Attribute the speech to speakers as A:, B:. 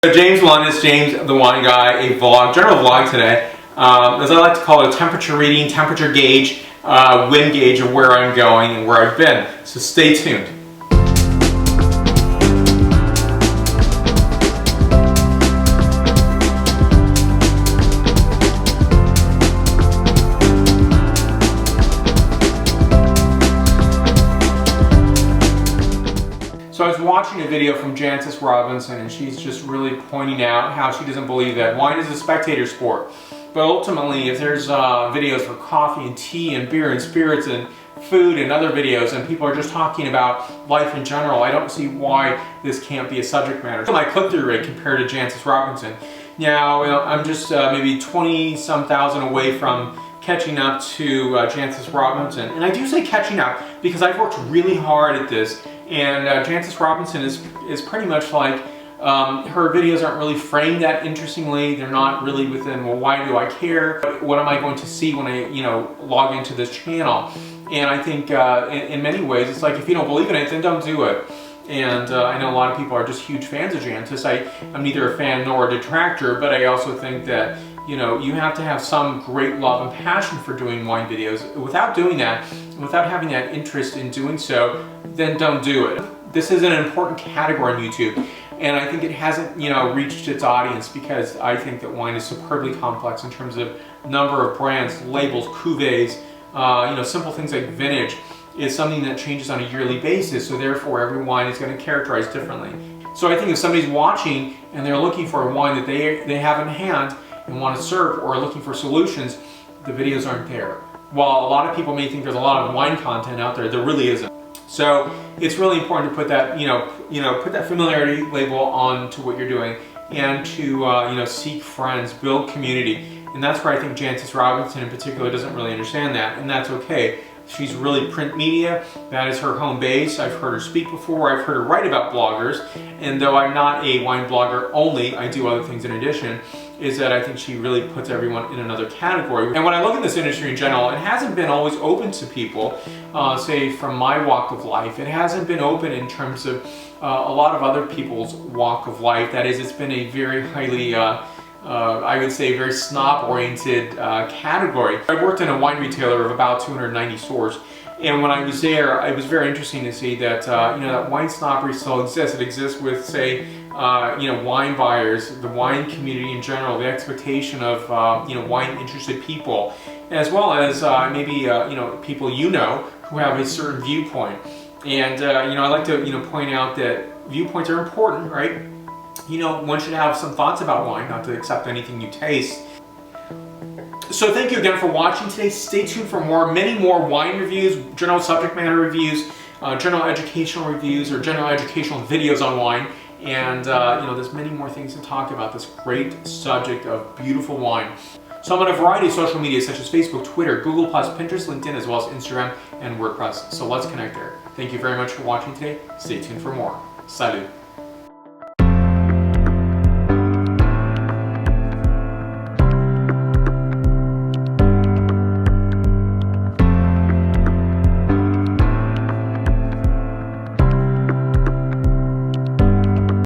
A: So James 1 is James the Wine Guy, a vlog, general vlog today. As I like to call it, a temperature reading, temperature gauge, wind gauge of where I'm going and where I've been. So stay tuned. So I was watching a video from Jancis Robinson, and she's just really pointing out how she doesn't believe that wine is a spectator sport. But ultimately, if there's videos for coffee and tea and beer and spirits and food and other videos, and people are just talking about life in general, I don't see why this can't be a subject matter. My click-through rate compared to Jancis Robinson. Now, I'm just maybe 20-some thousand away from catching up to Jancis Robinson. And I do say catching up because I've worked really hard at this. And Jancis Robinson is pretty much like, her videos aren't really framed that interestingly. They're not really within, well, why do I care? What am I going to see when I, log into this channel? And I think in many ways, it's like, if you don't believe in it, then don't do it. And I know a lot of people are just huge fans of Jancis. I'm neither a fan nor a detractor, but I also think that, you have to have some great love and passion for doing wine videos. Without doing that, without having that interest in doing so, then don't do it. This is an important category on YouTube, and I think it hasn't, reached its audience because I think that wine is superbly complex in terms of number of brands, labels, cuvées, simple things like vintage is something that changes on a yearly basis, so therefore every wine is going to characterize differently. So I think if somebody's watching and they're looking for a wine that they have in hand and want to serve, or looking for solutions, the videos aren't there. While a lot of people may think there's a lot of wine content out there, there really isn't. So it's really important to put that, put that familiarity label on to what you're doing, and to, seek friends, build community. And that's where I think Jancis Robinson in particular doesn't really understand that, and that's okay. She's really print media. That is her home base. I've heard her speak before. I've heard her write about bloggers. And though I'm not a wine blogger only, I do other things in addition, is that I think she really puts everyone in another category. And when I look at this industry in general, it hasn't been always open to people, say from my walk of life. It hasn't been open in terms of a lot of other people's walk of life. That is, it's been a very highly, I would say, very snob-oriented category. I worked in a wine retailer of about 290 stores, and when I was there, it was very interesting to see that that wine snobbery still exists. It exists with, say, wine buyers, the wine community in general, the expectation of wine-interested people, as well as maybe people who have a certain viewpoint. And I like to point out that viewpoints are important, right? One should have some thoughts about wine, not to accept anything you taste. So thank you again for watching today. Stay tuned for many more wine reviews, general subject matter reviews, general educational reviews, or general educational videos on wine. And there's many more things to talk about this great subject of beautiful wine. So I'm on a variety of social media such as Facebook, Twitter, Google+, Pinterest, LinkedIn, as well as Instagram and WordPress. So let's connect there. Thank you very much for watching today. Stay tuned for more. Salut.